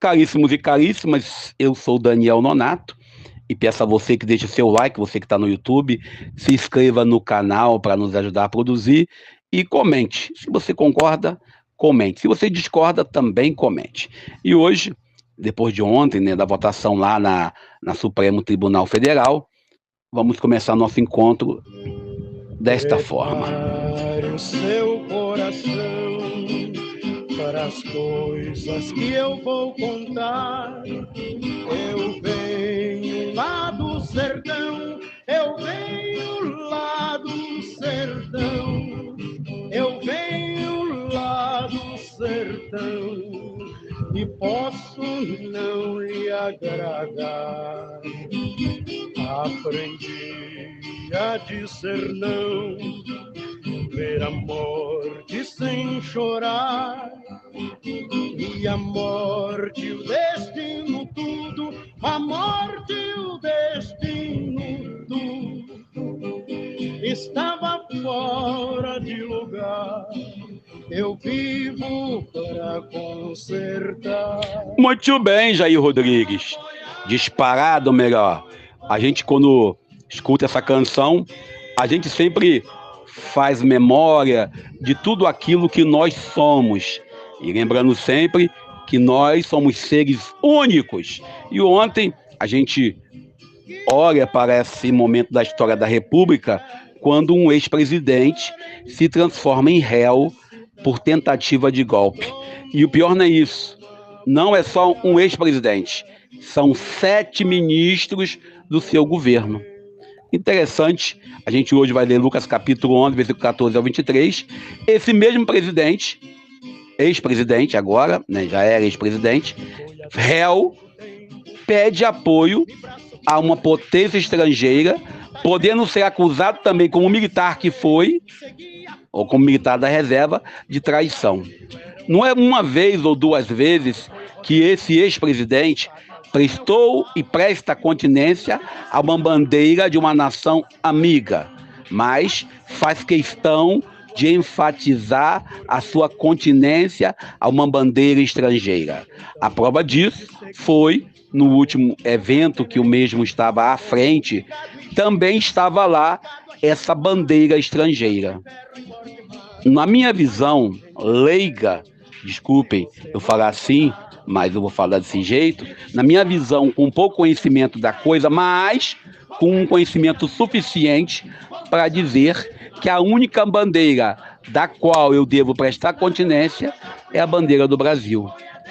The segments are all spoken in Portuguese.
Caríssimos e caríssimas, eu sou Daniel Nonato e peço a você que deixe seu like, você que está no YouTube, se inscreva no canal para nos ajudar a produzir e comente. Se você concorda, comente. Se você discorda, também comente. E hoje, depois de ontem, né, da votação lá na Supremo Tribunal Federal, vamos começar nosso encontro desta forma. Prepare o seu coração para as coisas que eu vou contar. Eu venho lá do sertão, eu venho lá do sertão, eu venho lá do sertão e posso não lhe agradar. Aprendi a dizer não, ver a morte sem chorar, e a morte, o destino, tudo, a morte, o destino, tudo, estava fora de lugar. Eu vivo para consertar. Muito bem, Jair Rodrigues. Disparado, melhor. A gente, quando escuta essa canção, a gente sempre faz memória de tudo aquilo que nós somos. E lembrando sempre que nós somos seres únicos. E ontem a gente olha para esse momento da história da República, quando um ex-presidente se transforma em réu por tentativa de golpe. E o pior não é isso. Não é só um ex-presidente. São 7 ministros do seu governo. Interessante, a gente hoje vai ler Lucas capítulo 11, versículo 14 ao 23. Esse mesmo presidente, ex-presidente agora, né, já era ex-presidente, réu, pede apoio a uma potência estrangeira, podendo ser acusado também como militar que foi, ou como militar da reserva, de traição. Não é uma vez ou duas vezes que esse ex-presidente prestou e presta continência a uma bandeira de uma nação amiga, mas faz questão de enfatizar a sua continência a uma bandeira estrangeira. A prova disso foi no último evento que o mesmo estava à frente, também estava lá essa bandeira estrangeira. Na minha visão leiga, desculpem eu falar assim, mas eu vou falar desse jeito, na minha visão, com pouco conhecimento da coisa, mas com um conhecimento suficiente para dizer que a única bandeira da qual eu devo prestar continência é a bandeira do Brasil.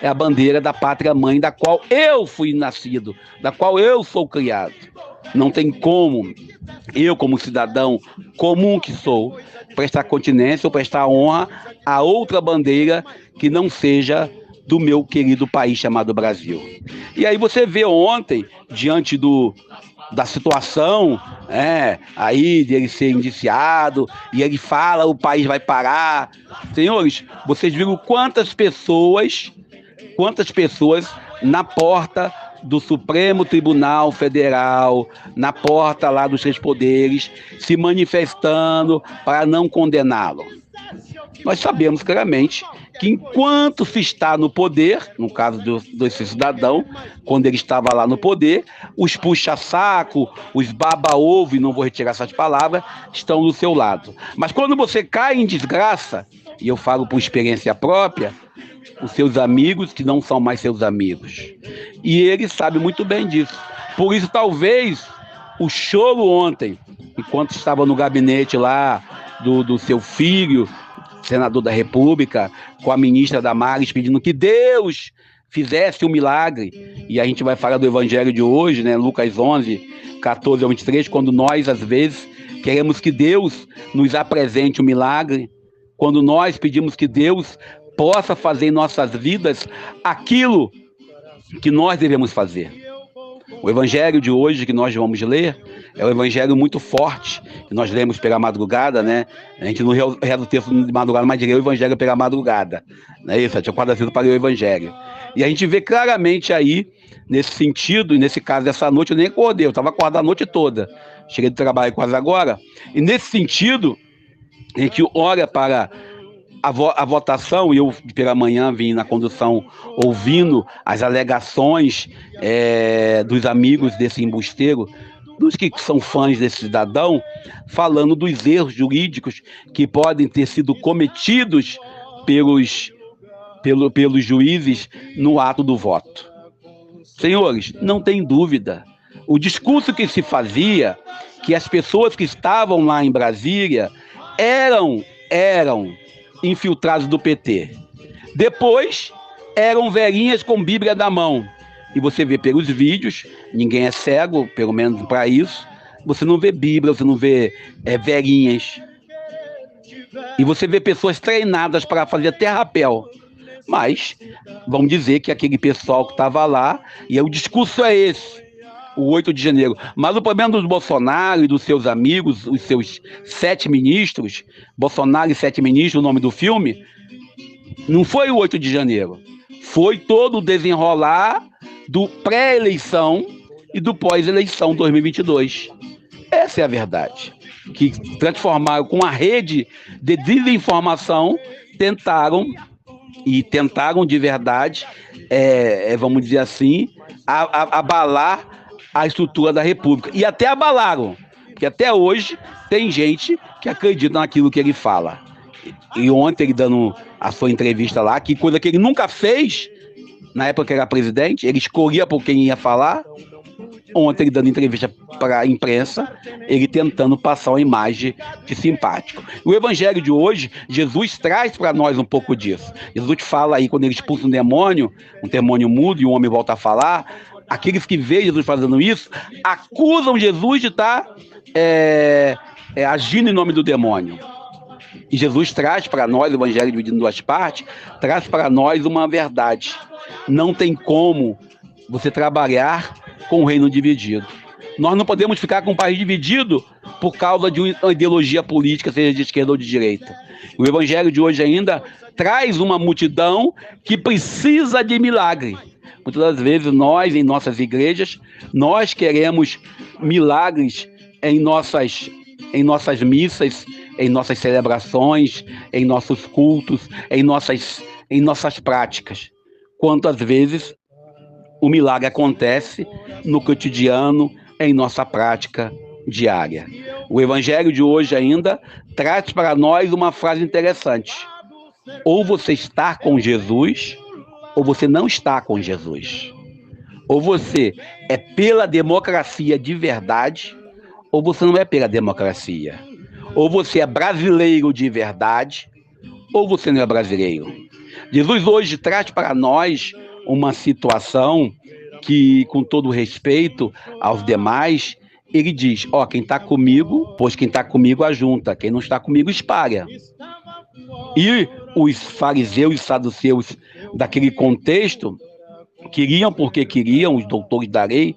É a bandeira da pátria-mãe, da qual eu fui nascido, da qual eu sou criado. Não tem como eu, como cidadão comum que sou, prestar continência ou prestar honra a outra bandeira que não seja do meu querido país chamado Brasil. E aí você vê ontem, diante da situação, aí dele ser indiciado, e ele fala, o país vai parar. Senhores, vocês viram quantas pessoas na porta do Supremo Tribunal Federal, na porta lá dos 3 poderes, se manifestando para não condená-lo. Nós sabemos claramente que enquanto se está no poder, no caso desse cidadão, quando ele estava lá no poder, os puxa-saco, os baba-ovo, e não vou retirar essas palavras, estão do seu lado. Mas quando você cai em desgraça, e eu falo por experiência própria, os seus amigos que não são mais seus amigos. E ele sabe muito bem disso. Por isso, talvez, o choro ontem, enquanto estava no gabinete lá do seu filho, senador da República, com a ministra Damares, pedindo que Deus fizesse um milagre. E a gente vai falar do evangelho de hoje, né? Lucas 11, 14 ao 23, quando nós, às vezes, queremos que Deus nos apresente um milagre, quando nós pedimos que Deus possa fazer em nossas vidas aquilo que nós devemos fazer. O evangelho de hoje que nós vamos ler é um evangelho muito forte, que nós lemos pela madrugada, né? A gente não reza o texto de madrugada, mas lê o evangelho pela madrugada. Não é isso? A gente acorda cedo para ler o evangelho. E a gente vê claramente aí, nesse sentido, e nesse caso dessa noite, eu nem acordei, eu estava acordado a noite toda. Cheguei do trabalho quase agora. E nesse sentido, a gente olha para a votação, e eu pela manhã vim na condução ouvindo as alegações dos amigos desse embusteiro, dos que são fãs desse cidadão, falando dos erros jurídicos que podem ter sido cometidos pelos juízes no ato do voto. Senhores, não tem dúvida, o discurso que se fazia, que as pessoas que estavam lá em Brasília eram infiltrados do PT. Depois, eram velhinhas com Bíblia na mão. E você vê pelos vídeos, ninguém é cego, pelo menos para isso, você não vê Bíblia, você não vê velhinhas. E você vê pessoas treinadas para fazer até rapel. Mas, vamos dizer que aquele pessoal que estava lá, e o discurso é esse, o 8 de janeiro. Mas o problema dos Bolsonaro e dos seus amigos, os seus 7 ministros, Bolsonaro e 7 ministros, o nome do filme, não foi o 8 de janeiro. Foi todo o desenrolar do pré-eleição e do pós-eleição 2022. Essa é a verdade. Que transformaram com a rede de desinformação, tentaram de verdade, vamos dizer assim, abalar a estrutura da República. E até abalaram, porque até hoje tem gente que acredita naquilo que ele fala. E ontem ele dando a sua entrevista lá, que coisa que ele nunca fez, na época que era presidente, ele escolhia por quem ia falar. Ontem ele dando entrevista para a imprensa, ele tentando passar uma imagem de simpático. O evangelho de hoje, Jesus traz para nós um pouco disso. Jesus fala aí, quando ele expulsa um demônio mudo, e o homem volta a falar, aqueles que veem Jesus fazendo isso, acusam Jesus de estar agindo em nome do demônio. E Jesus traz para nós, o evangelho dividido em 2 partes, traz para nós uma verdade. Não tem como você trabalhar com o reino dividido. Nós não podemos ficar com o país dividido por causa de uma ideologia política, seja de esquerda ou de direita. O evangelho de hoje ainda traz uma multidão que precisa de milagre. Muitas das vezes nós, em nossas igrejas, nós queremos milagres em nossas missas, em nossas celebrações, em nossos cultos, em nossas práticas. Quantas vezes o milagre acontece no cotidiano, em nossa prática diária. O evangelho de hoje ainda traz para nós uma frase interessante. Ou você está com Jesus, ou você não está com Jesus. Ou você é pela democracia de verdade, ou você não é pela democracia. Ou você é brasileiro de verdade, ou você não é brasileiro. Jesus hoje traz para nós uma situação que, com todo respeito aos demais, ele diz, quem está comigo, pois quem está comigo ajunta, quem não está comigo espalha. E os fariseus e saduceus daquele contexto queriam porque queriam, os doutores da lei,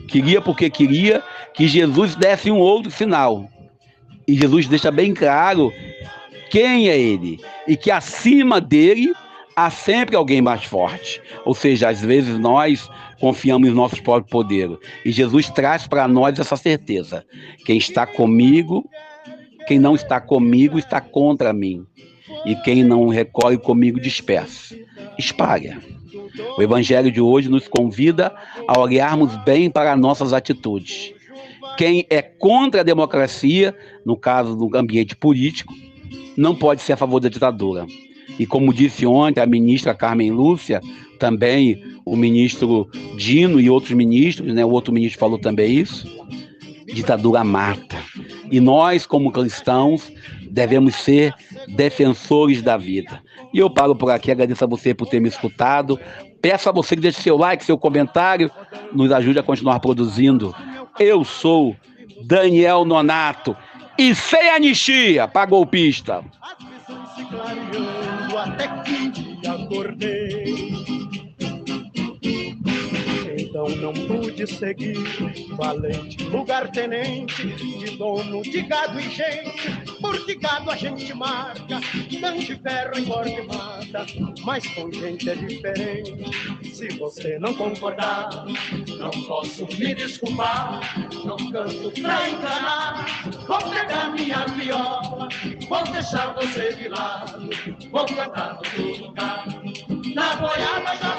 queria porque queria que Jesus desse um outro sinal. E Jesus deixa bem claro quem é ele, e que acima dele há sempre alguém mais forte. Ou seja, às vezes nós confiamos em nosso próprio poder. E Jesus traz para nós essa certeza. Quem está comigo, quem não está comigo, está contra mim. E quem não recolhe comigo, dispersa. Espalha. O evangelho de hoje nos convida a olharmos bem para nossas atitudes. Quem é contra a democracia, no caso do ambiente político, não pode ser a favor da ditadura. E como disse ontem a ministra Carmen Lúcia, também o ministro Dino e outros ministros, o outro ministro falou também isso, ditadura mata. E nós, como cristãos, devemos ser defensores da vida. E eu paro por aqui, agradeço a você por ter me escutado. Peço a você que deixe seu like, seu comentário, nos ajude a continuar produzindo. Eu sou Daniel Nonato e sem anistia para golpista. Até que acordei. Então não pude seguir, valente lugar-tenente, de dono de gado e gente, porque gado a gente marca, não de ferro em corte mata. bonita, mas com gente é diferente. Se você não concordar, não posso me desculpar. Não canto pra enganar. Vou pegar minha viola, vou deixar você de lado. Vou cantar no seu lugar, na boiada da